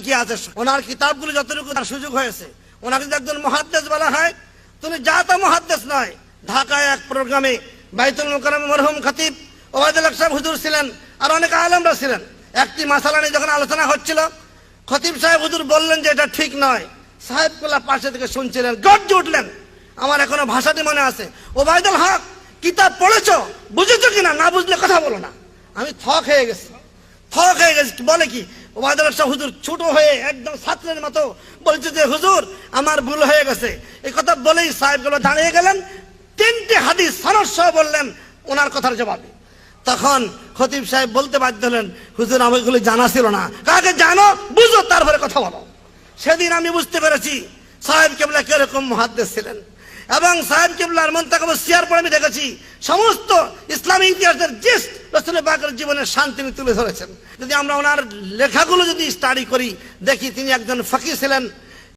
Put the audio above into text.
কি আছে, ওনার কিতাবগুলো যতটুকু তার সুযোগ হয়েছে, ওনাকে যদি একজন মুহাদ্দিস বলা হয়, তুমি জাতা মুহাদ্দিস নয়। ঢাকায় এক প্রোগ্রামে বাইতুল মুকাররমে মরহুম খতিব ওবায়দুল হক সাহেব হুজুর ছিলেন, আর অনেক আলেমরা ছিলেন। একটি মাসালা নিয়ে যখন আলোচনা হচ্ছিল, খতিব সাহেব হুজুর বললেন যে এটা ঠিক নয়। সাহেবগুলা পাশে থেকে শুনছিলেন, গর্জে উঠলেন। আমার এখনো ভাষাটি মনে আছে, ওবায়দুল হক কিতাব পড়েছো, বুঝেছো কিনা, না বুঝলে কথা বলো না। আমি থক হয়ে গেছি। বলে কি, ওবায়দুল হক সাহেব হুজুর ছোট হয়ে একদম ছাত্রের মতো বলছে যে হুজুর আমার ভুল হয়ে গেছে। এই কথা বলেই সাহেবগুলো দাঁড়িয়ে গেলেন, 3টি হাদিস সনদ সহ বললেন ওনার কথার জবাবে। তখন খতিব সাহেব বলতে বাধ্য হলেন, হুজুর আমার এগুলো জানা ছিল না। কাকে জানো, বুঝো, তারপরে কথা বলো। সেদিন আমি বুঝতে পেরেছি সাহেব কেবলা কিরকম মুহাদ্দিস ছিলেন। এবং সাহেব কেবলার মুনতাখাব সিয়ার পড়ে আমি দেখেছি সমস্ত ইসলামী ইতিহাসের জিস্ট রাসূল পাকের জীবনের শান্তি তুলে ধরেছেন। যদি আমরা ওনার লেখাগুলো যদি স্টাডি করি, দেখি তিনি একজন ফকিহ ছিলেন,